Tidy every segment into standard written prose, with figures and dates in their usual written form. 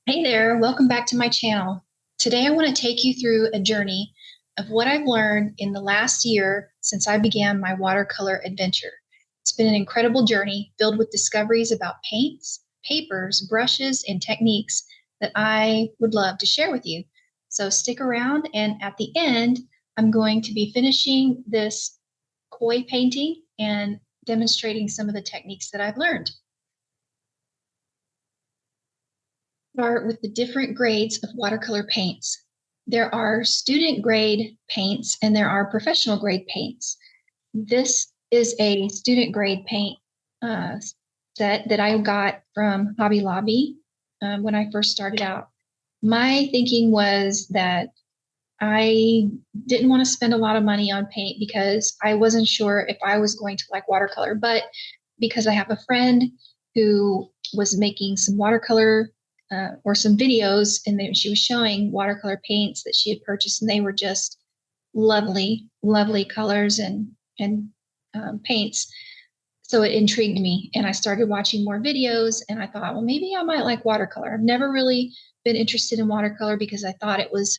Hey there, welcome back to my channel. Today I want to take you through a journey of what I've learned in the last year since I began my watercolor adventure. It's been an incredible journey filled with discoveries about paints, papers, brushes, and techniques that I would love to share with you. So stick around, and at the end, I'm going to be finishing this koi painting and demonstrating some of the techniques that I've learned. Start with the different grades of watercolor paints. There are student grade paints and there are professional grade paints. This is a student grade paint set that I got from Hobby Lobby when I first started out. My thinking was that I didn't want to spend a lot of money on paint because I wasn't sure if I was going to like watercolor, but because I have a friend who was making some watercolor or some videos, and she was showing watercolor paints that she had purchased, and they were just lovely, lovely colors and paints. So it intrigued me, and I started watching more videos, and I thought, well, maybe I might like watercolor. I've never really been interested in watercolor because I thought it was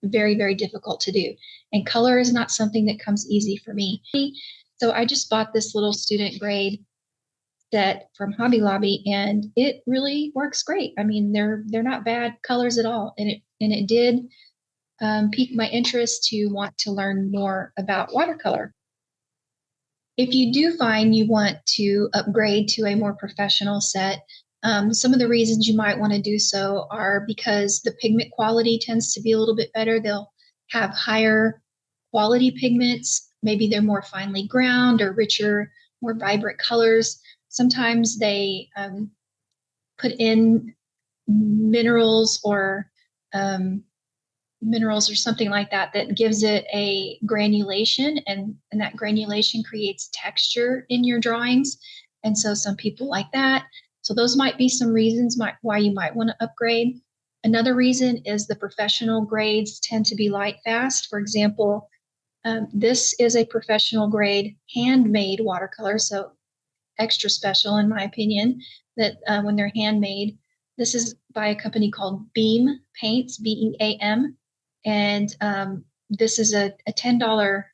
very, very difficult to do. And color is not something that comes easy for me. So I just bought this little student grade set from Hobby Lobby, and it really works great. I mean, they're not bad colors at all, and it did pique my interest to want to learn more about watercolor. If you do find you want to upgrade to a more professional set, some of the reasons you might want to do so are because the pigment quality tends to be a little bit better. They'll have higher quality pigments. Maybe they're more finely ground or richer, more vibrant colors. Sometimes they put in minerals or um, minerals or something like that that gives it a granulation, and that granulation creates texture in your drawings. And so some people like that. So those might be some reasons why you might want to upgrade. Another reason is the professional grades tend to be light fast. For example, this is a professional grade handmade watercolor, so extra special in my opinion that when they're handmade. This is by a company called Beam Paints, Beam, and this is a $10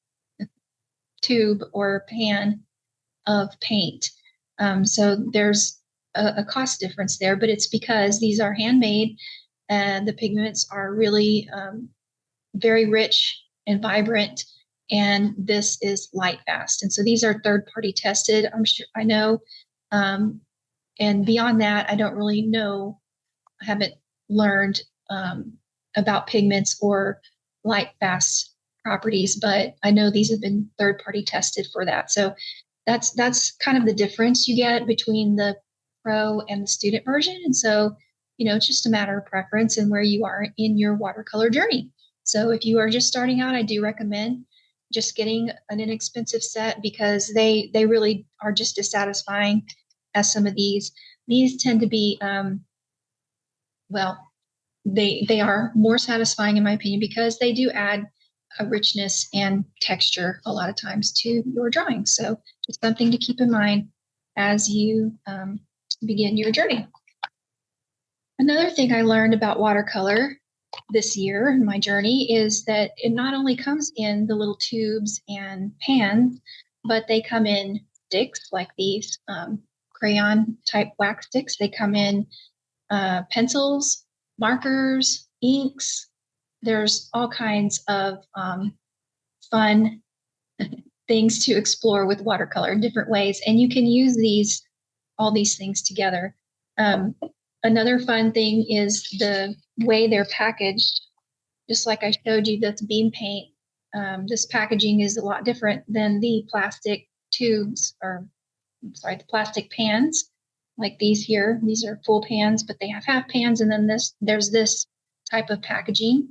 tube or pan of paint. So there's a cost difference there, but it's because these are handmade and the pigments are really very rich and vibrant, and this is light fast. And so these are third party tested. I'm sure I know. And beyond that, I don't really know. I haven't learned about pigments or light fast properties, but I know these have been third party tested for that. So that's kind of the difference you get between the pro and the student version. And so, it's just a matter of preference and where you are in your watercolor journey. So if you are just starting out, I do recommend just getting an inexpensive set because they really are just as satisfying as some of these. These tend to be well, they are more satisfying in my opinion because they do add a richness and texture a lot of times to your drawings. So just something to keep in mind as you begin your journey. Another thing I learned about watercolor this year in my journey is that it not only comes in the little tubes and pans, but they come in sticks like these crayon type wax sticks. They come in pencils, markers, inks. There's all kinds of fun things to explore with watercolor in different ways. And you can use all these things together. Another fun thing is the way they're packaged. Just like I showed you this beam paint, this packaging is a lot different than the plastic tubes, or the plastic pans like these here. These are full pans, but they have half pans, and then there's this type of packaging.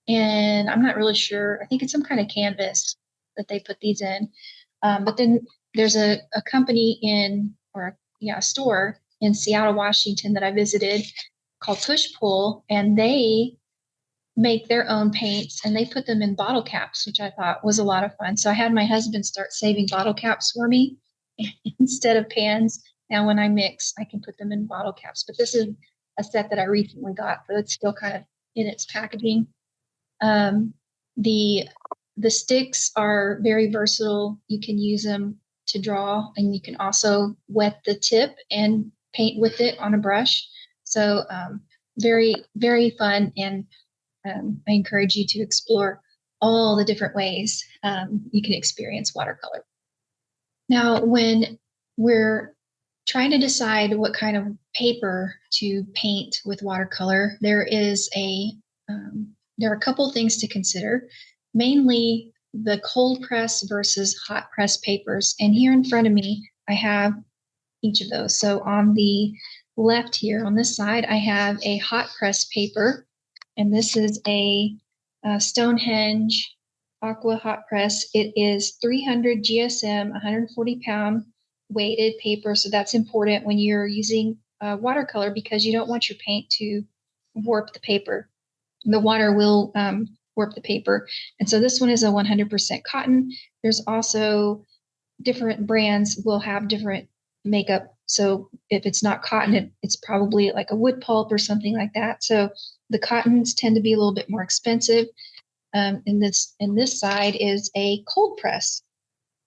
And I'm not really sure. I think it's some kind of canvas that they put these in. But then there's a company a store in Seattle, Washington that I visited called Push Pull, and they make their own paints and they put them in bottle caps, which I thought was a lot of fun. So I had my husband start saving bottle caps for me instead of pans. Now when I mix, I can put them in bottle caps. But this is a set that I recently got, so it's still kind of in its packaging. The sticks are very versatile. You can use them to draw, and you can also wet the tip and paint with it on a brush. So very, very fun, and I encourage you to explore all the different ways you can experience watercolor. Now, when we're trying to decide what kind of paper to paint with watercolor, there are a couple things to consider, mainly the cold press versus hot press papers. And here in front of me, I have each of those. So on the left here, on this side, I have a hot press paper, and this is a Stonehenge Aqua Hot Press. It is 300 GSM, 140-pound weighted paper. So that's important when you're using watercolor, because you don't want your paint to warp the paper. The water will warp the paper. And so this one is a 100% cotton. There's also different brands will have different makeup. So if it's not cotton, it's probably like a wood pulp or something like that. So the cottons tend to be a little bit more expensive. And this side is a cold press.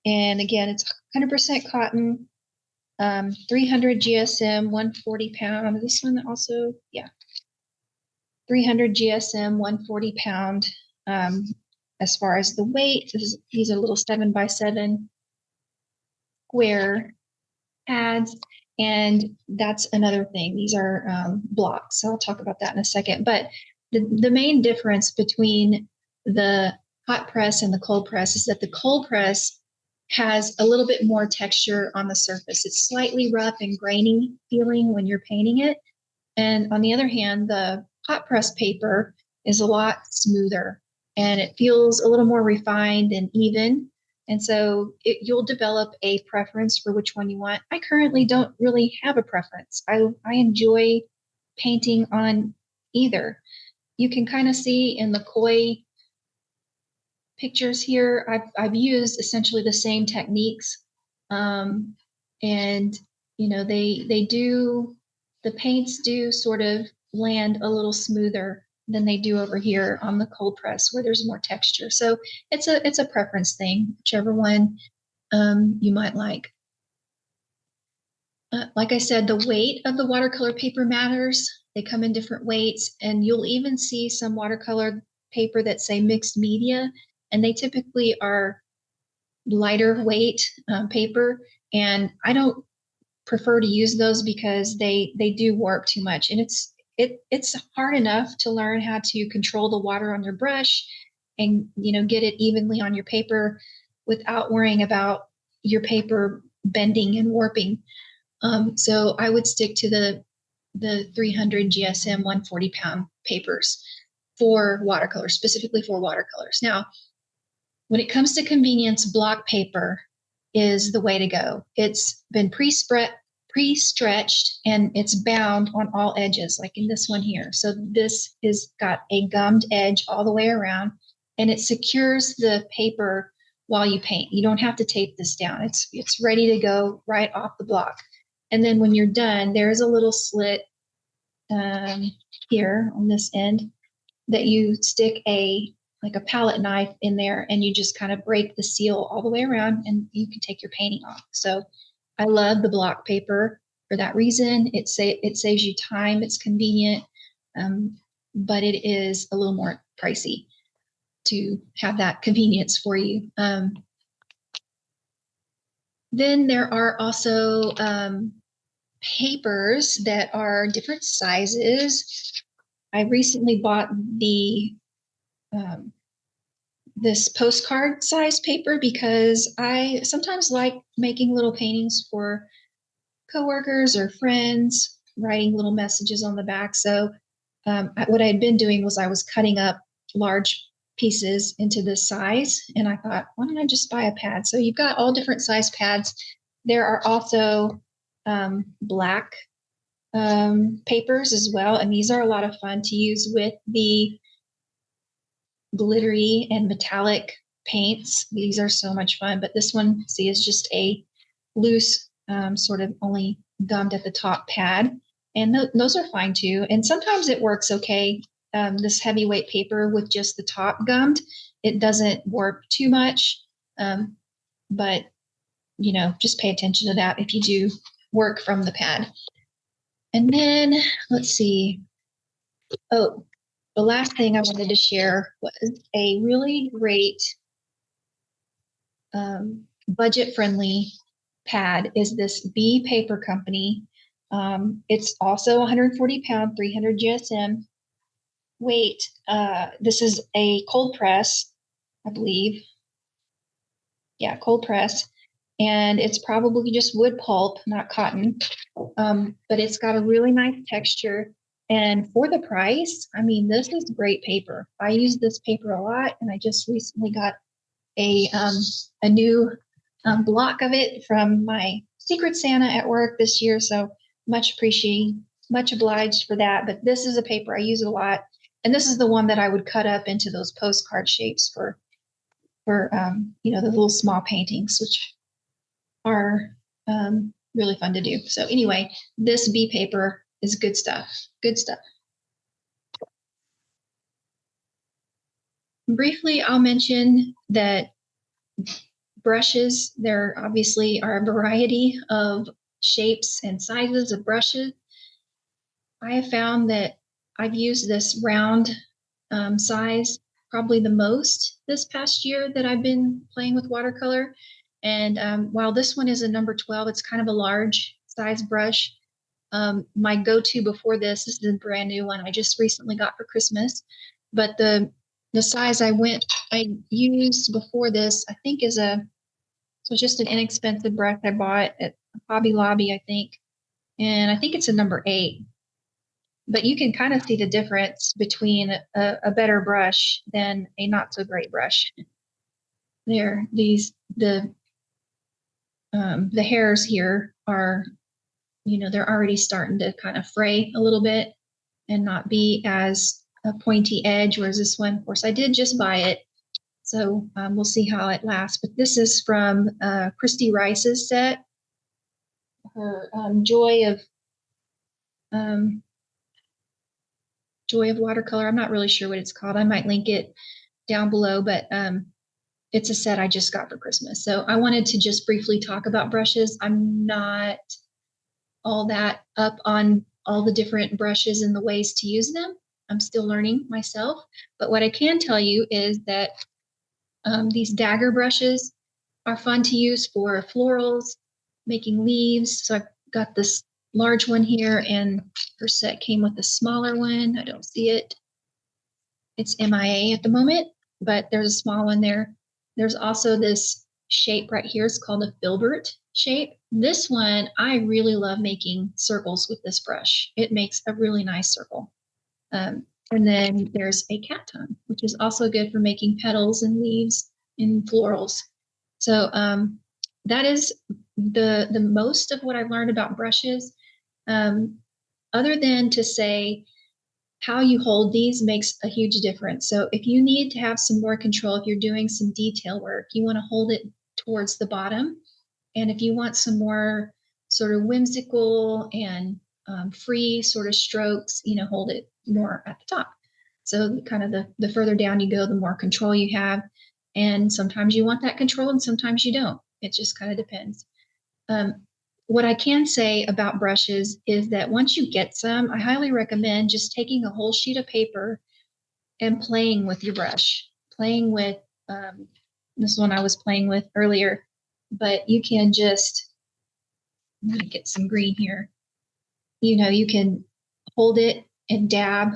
And again, it's 100% cotton, 300 GSM, 140-pound. This one also, yeah, 300 GSM, 140-pound. As far as the weight, these are little 7x7 square pads, and that's another thing. These are blocks, so I'll talk about that in a second. But the main difference between the hot press and the cold press is that the cold press has a little bit more texture on the surface. It's slightly rough and grainy feeling when you're painting it. And on the other hand, the hot press paper is a lot smoother, and it feels a little more refined and even. And so you'll develop a preference for which one you want. I currently don't really have a preference. I enjoy painting on either. You can kind of see in the koi pictures here, I've used essentially the same techniques. And, you know, the paints do sort of land a little smoother than they do over here on the cold press, where there's more texture. So it's a preference thing, whichever one you might like. Like I said, the weight of the watercolor paper matters. They come in different weights, and you'll even see some watercolor paper that say mixed media, and they typically are lighter weight paper. And I don't prefer to use those because they do warp too much, and it's hard enough to learn how to control the water on your brush and, you know, get it evenly on your paper without worrying about your paper bending and warping. So I would stick to the 300 GSM 140-pound papers for watercolors, specifically for watercolors. Now, when it comes to convenience, block paper is the way to go. It's been pre-stretched, and it's bound on all edges, like in this one here. So this is got a gummed edge all the way around, and it secures the paper while you paint. You don't have to tape this down. It's ready to go right off the block. And then when you're done, there's a little slit here on this end that you stick like a palette knife in there, and you just kind of break the seal all the way around, and you can take your painting off. So I love the block paper for that reason. It saves you time. It's convenient, but it is a little more pricey to have that convenience for you. Then there are also papers that are different sizes. I recently bought this postcard size paper because I sometimes like making little paintings for coworkers or friends, writing little messages on the back. So what I had been doing was I was cutting up large pieces into this size, and I thought, why don't I just buy a pad? So you've got all different size pads. There are also black papers as well, and these are a lot of fun to use with the glittery and metallic paints. These are so much fun, but this one, see, is just a loose sort of only gummed at the top pad, And those are fine too. And sometimes it works okay. This heavyweight paper with just the top gummed, it doesn't warp too much. But, just pay attention to that if you do work from the pad. And then let's see. Oh, the last thing I wanted to share was a really great budget-friendly pad is this B Paper Company. It's also 140 pound, 300 GSM weight. This is a cold press, I believe. Yeah, cold press. And it's probably just wood pulp, not cotton. But it's got a really nice texture. And for the price, I mean, this is great paper. I use this paper a lot, and I just recently got a new block of it from my Secret Santa at work this year. So much obliged for that. But this is a paper I use a lot, and this is the one that I would cut up into those postcard shapes for the little small paintings, which are really fun to do. So anyway, this B paper is good stuff. Good stuff. Briefly, I'll mention that brushes, there obviously are a variety of shapes and sizes of brushes. I have found that I've used this round size probably the most this past year that I've been playing with watercolor. And while this one is a number 12, it's kind of a large size brush. My go-to before this is a brand new one I just recently got for Christmas. But the size I used before this, I think so just an inexpensive brush I bought at Hobby Lobby, I think. And I think it's a number 8. But you can kind of see the difference between a better brush than a not so great brush. The hairs here are, they're already starting to kind of fray a little bit and not be as a pointy edge, whereas this one, of course, I did just buy it. So we'll see how it lasts. But this is from Christy Rice's set, her Joy of Watercolor. I'm not really sure what it's called. I might link it down below, but it's a set I just got for Christmas. So I wanted to just briefly talk about brushes. I'm not all that up on all the different brushes and the ways to use them. I'm still learning myself. But what I can tell you is that these dagger brushes are fun to use for florals, making leaves. So I've got this large one here, and her set came with a smaller one. I don't see it. It's MIA at the moment, but there's a small one there. There's also this shape right here. It's called a filbert shape. This one, I really love making circles with this brush. It makes a really nice circle. And then there's a cat tongue, which is also good for making petals and leaves and florals. So that is the most of what I've learned about brushes. Other than to say how you hold these makes a huge difference. So if you need to have some more control, if you're doing some detail work, you want to hold it towards the bottom. And if you want some more sort of whimsical and free sort of strokes, hold it more at the top. So kind of the further down you go, the more control you have. And sometimes you want that control and sometimes you don't. It just kind of depends. What I can say about brushes is that once you get some, I highly recommend just taking a whole sheet of paper and playing with your brush, playing with this one I was playing with earlier, but you can just, I'm going to get some green here. You can hold it and dab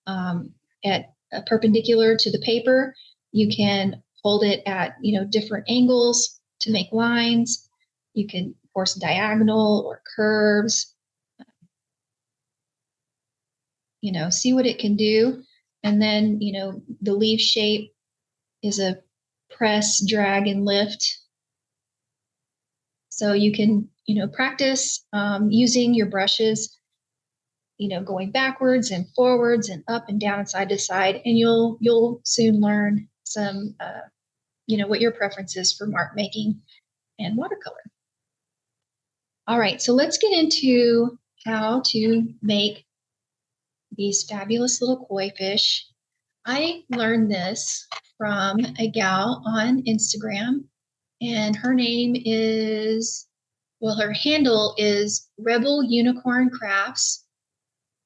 at perpendicular to the paper. You can hold it at, different angles to make lines. You can, of course, diagonal or curves, see what it can do. And then, the leaf shape is a press, drag, and lift. So you can, practice using your brushes, going backwards and forwards and up and down and side to side, and you'll soon learn some, what your preference is for mark making and watercolor. All right, so let's get into how to make these fabulous little koi fish. I learned this from a gal on Instagram, and her name is, well, her handle is Rebel Unicorn Crafts.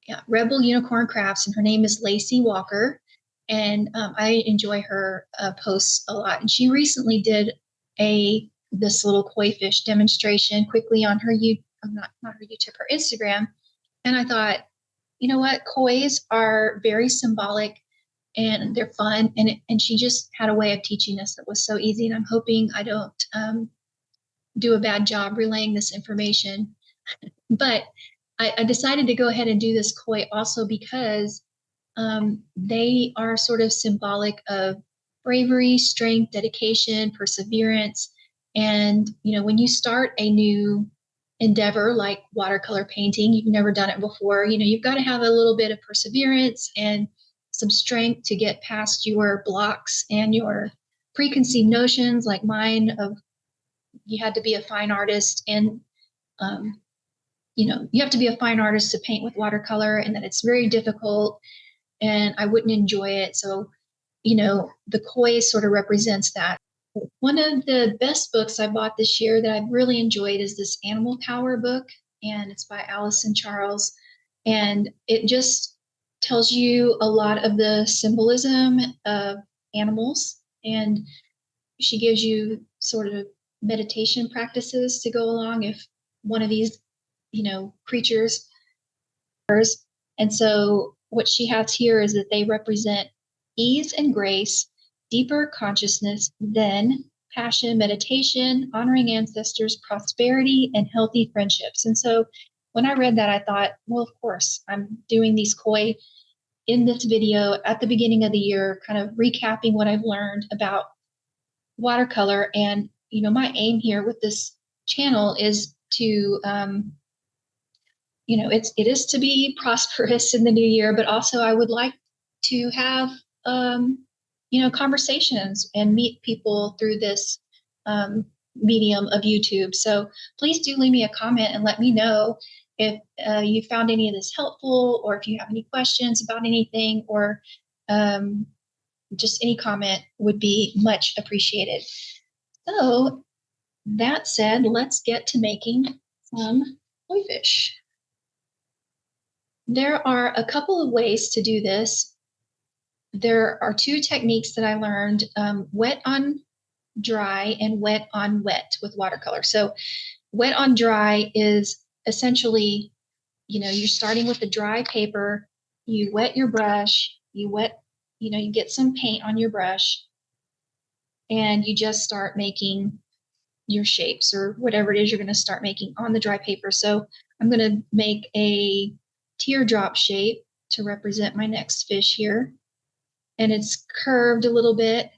Yeah, Rebel Unicorn Crafts, and her name is Lacey Walker. And I enjoy her posts a lot. And she recently did this little koi fish demonstration quickly on her not her YouTube, her Instagram. And I thought, you know what, kois are very symbolic and they're fun. And she just had a way of teaching us that was so easy. And I'm hoping I don't do a bad job relaying this information. But I decided to go ahead and do this koi also because they are sort of symbolic of bravery, strength, dedication, perseverance. And, you know, when you start a new endeavor like watercolor painting, you've never done it before, you know, you've got to have a little bit of perseverance and some strength to get past your blocks and your preconceived notions like mine of you had to be a fine artist and you know, you have to be a fine artist to paint with watercolor and that it's very difficult and I wouldn't enjoy it. So, you know, the koi sort of represents that. One of the best books I bought this year that I've really enjoyed is this Animal Power book, and it's by Allison Charles. And it just tells you a lot of the symbolism of animals. And she gives you sort of meditation practices to go along if one of these, you know, creatures. And so what she has here is that they represent ease and grace, deeper consciousness, zen, passion, meditation, honoring ancestors, prosperity, and healthy friendships. And so when I read that, I thought, well, of course, I'm doing these koi in this video at the beginning of the year, kind of recapping what I've learned about watercolor. And, you know, my aim here with this channel is to you know, it is to be prosperous in the new year, but also I would like to have, you know, conversations and meet people through this medium of YouTube. So please do leave me a comment and let me know if you found any of this helpful or if you have any questions about anything or just any comment would be much appreciated. So that said, let's get to making some koi fish. There are a couple of ways to do this. There are two techniques that I learned, wet on dry and wet on wet with watercolor. So wet on dry is essentially, you know, you're starting with a dry paper, you wet your brush, you know, you get some paint on your brush and you just start making your shapes or whatever it is you're going to start making on the dry paper. So I'm going to make a teardrop shape to represent my next fish here. And it's curved a little bit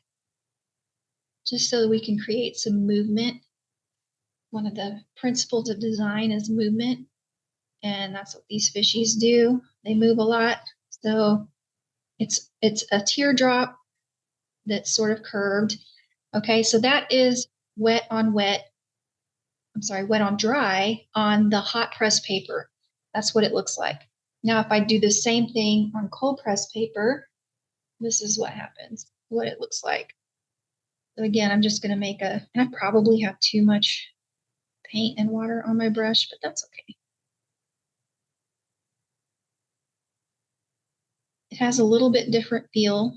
just so that we can create some movement. One of the principles of design is movement. And that's what these fishies do. They move a lot. So it's a teardrop that's sort of curved. Okay, so that is wet on wet. I'm sorry, wet on dry on the hot press paper. That's what it looks like. Now, if I do the same thing on cold press paper, this is what happens, what it looks like. So again, I'm just going to make and I probably have too much paint and water on my brush, but that's okay. It has a little bit different feel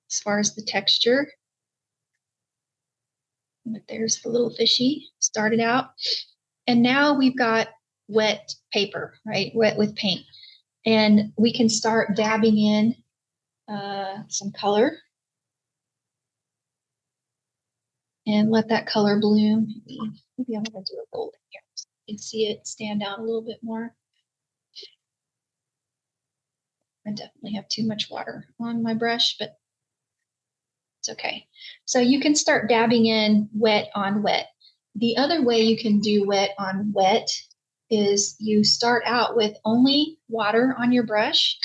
as far as the texture. But there's the little fishy started out. And now we've got wet paper, right? Wet with paint. And we can start dabbing in some color and let that color bloom. Maybe I'm going to do a golden here so you can see it stand out a little bit more. I definitely have too much water on my brush, but it's okay. So you can start dabbing in wet on wet. The other way you can do wet on wet is you start out with only water on your brush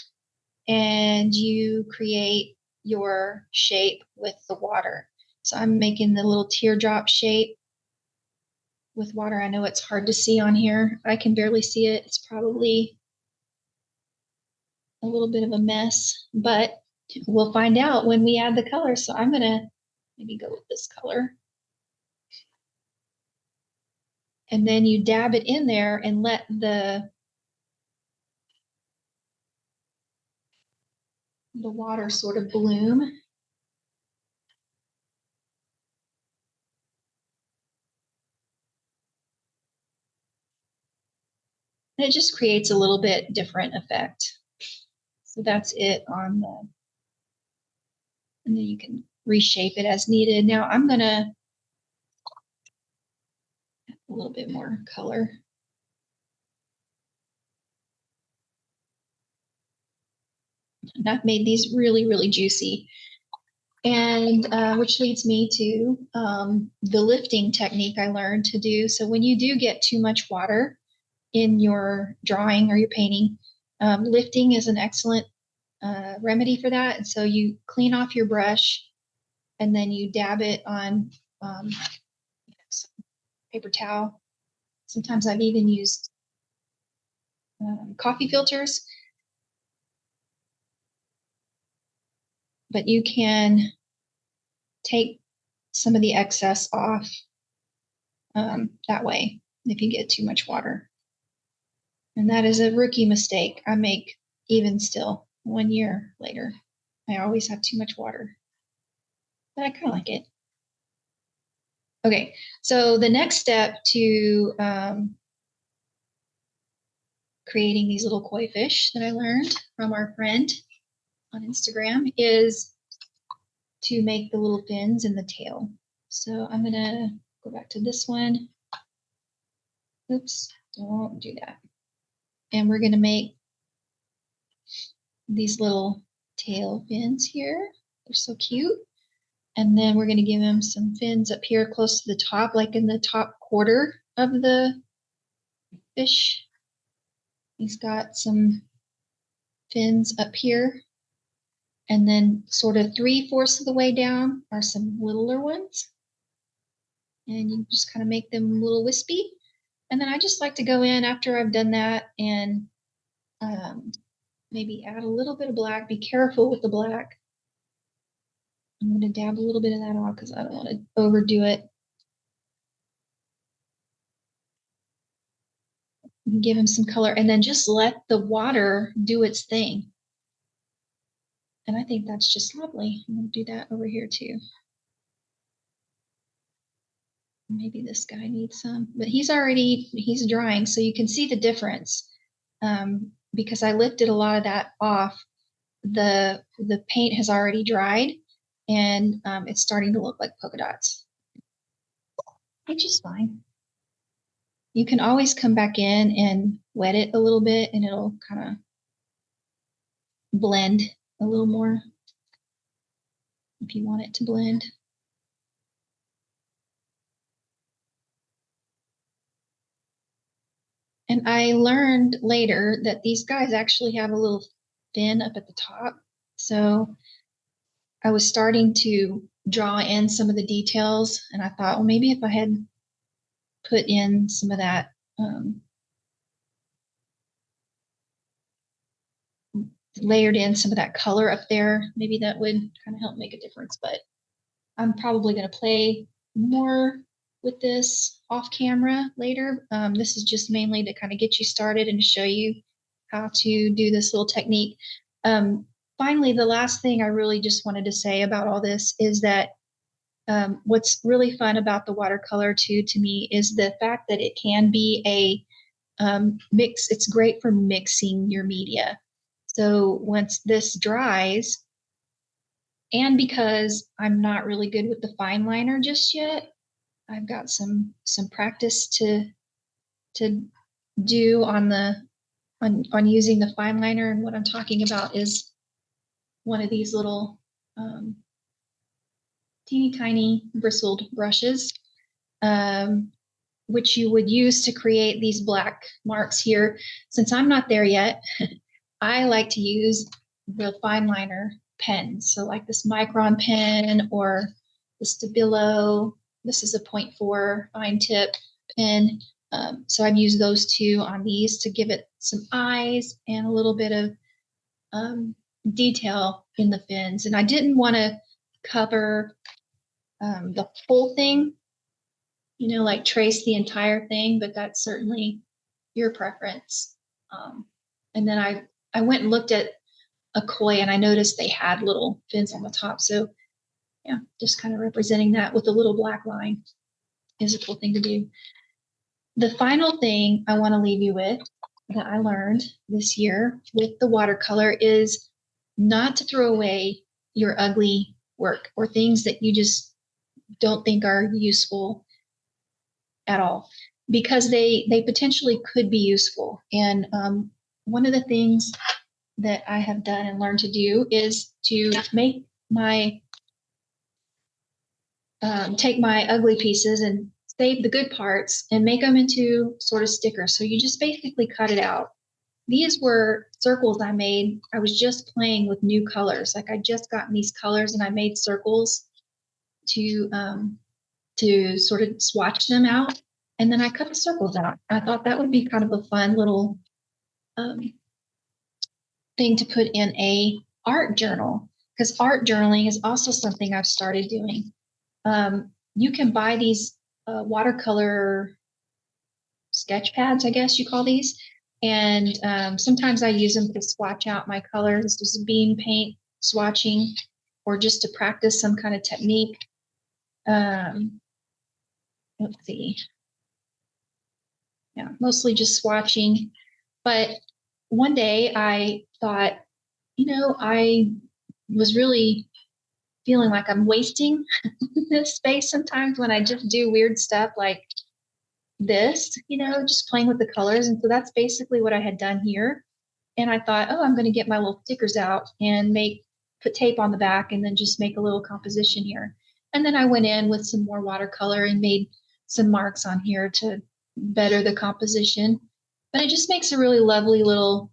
and you create your shape with the water. So I'm making the little teardrop shape with water. I know it's hard to see on here. I can barely see it. It's probably a little bit of a mess, but we'll find out when we add the color. So I'm gonna maybe go with this color. And then you dab it in there and let the water sort of bloom. And it just creates a little bit different effect. So that's it on the, and then you can reshape it as needed. Now I'm gonna add a little bit more color. And I've made these really, really juicy. And which leads me to the lifting technique I learned to do. So when you do get too much water in your drawing or your painting, lifting is an excellent remedy for that. And so you clean off your brush and then you dab it on some paper towel. Sometimes I've even used coffee filters. But you can take some of the excess off that way if you get too much water. And that is a rookie mistake I make even still 1 year later. I always have too much water, but I kind of like it. Okay, so the next step to creating these little koi fish that I learned from our friend on Instagram is to make the little fins in the tail. So I'm gonna go back to this one. Oops, don't do that. And we're gonna make these little tail fins here. They're so cute. And then we're gonna give him some fins up here close to the top, like in the top quarter of the fish. He's got some fins up here. And then sort of 3/4 of the way down are some littler ones. And you just kind of make them a little wispy. And then I just like to go in after I've done that and maybe add a little bit of black. Be careful with the black. I'm going to dab a little bit of that off because I don't want to overdo it. Give him some color and then just let the water do its thing. And I think that's just lovely. I'm going to do that over here too. Maybe this guy needs some, but he's drying, so you can see the difference. Because I lifted a lot of that off, the paint has already dried and it's starting to look like polka dots, which is fine. You can always come back in and wet it a little bit and it'll kind of blend a little more if you want it to blend. And I learned later that these guys actually have a little fin up at the top. So I was starting to draw in some of the details and I thought, well, maybe if I had put in some of that layered in some of that color up there, maybe that would kind of help make a difference. But I'm probably going to play more with this off camera later. This is just mainly to kind of get you started and to show you how to do this little technique. Finally, the last thing I really just wanted to say about all this is that what's really fun about the watercolor too, to me, is the fact that it can be a mix. It's great for mixing your media. So once this dries, and because I'm not really good with the fine liner just yet, I've got some practice to do on using the fine liner. And what I'm talking about is one of these little teeny tiny bristled brushes, which you would use to create these black marks here. Since I'm not there yet, I like to use the fine liner pens. So like this Micron pen or the Stabilo. This is a 0.4 fine tip. And so I've used those two on these to give it some eyes and a little bit of detail in the fins. And I didn't want to cover the whole thing, you know, like trace the entire thing, but that's certainly your preference. And then I went and looked at a koi and I noticed they had little fins on the top. So yeah, just kind of representing that with a little black line is a cool thing to do. The final thing I want to leave you with that I learned this year with the watercolor is not to throw away your ugly work or things that you just don't think are useful at all, because they potentially could be useful. And one of the things that I have done and learned to do is to make my take my ugly pieces and save the good parts and make them into sort of stickers. So you just basically cut it out. These were circles I made. I was just playing with new colors. Like I just gotten these colors and I made circles to sort of swatch them out. And then I cut the circles out. I thought that would be kind of a fun little thing to put in a art journal, because art journaling is also something I've started doing. You can buy these watercolor sketch pads, I guess you call these. And sometimes I use them to swatch out my colors. This is beam paint swatching, or just to practice some kind of technique. Let's see. Yeah, mostly just swatching. But one day I thought, you know, I was really feeling like I'm wasting this space sometimes when I just do weird stuff like this, you know, just playing with the colors. And so that's basically what I had done here. And I thought, oh, I'm going to get my little stickers out and put tape on the back and then just make a little composition here. And then I went in with some more watercolor and made some marks on here to better the composition. But it just makes a really lovely little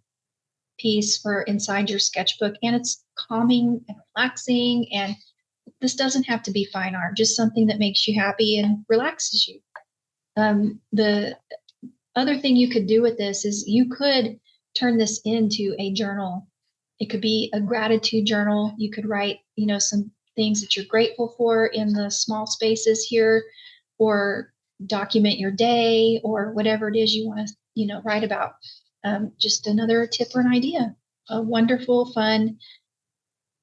piece for inside your sketchbook. And it's calming and relaxing. And this doesn't have to be fine art, just something that makes you happy and relaxes you. The other thing you could do with this is you could turn this into a journal. It could be a gratitude journal. You could write, you know, some things that you're grateful for in the small spaces here, or document your day, or whatever it is you want to, you know, write about. Just another tip or an idea. A wonderful, fun,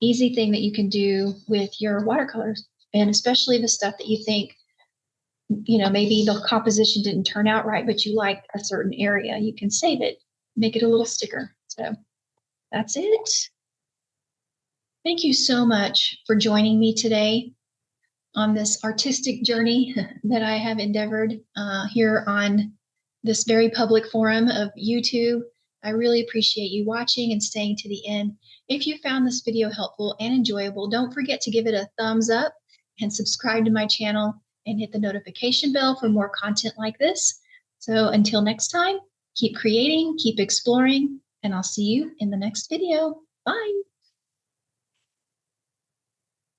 easy thing that you can do with your watercolors, and especially the stuff that you think, you know, maybe the composition didn't turn out right, but you like a certain area, you can save it, make it a little sticker. So that's it. Thank you so much for joining me today on this artistic journey that I have endeavored here on this very public forum of YouTube. I really appreciate you watching and staying to the end. If you found this video helpful and enjoyable, don't forget to give it a thumbs up and subscribe to my channel and hit the notification bell for more content like this. So until next time, keep creating, keep exploring, and I'll see you in the next video. Bye.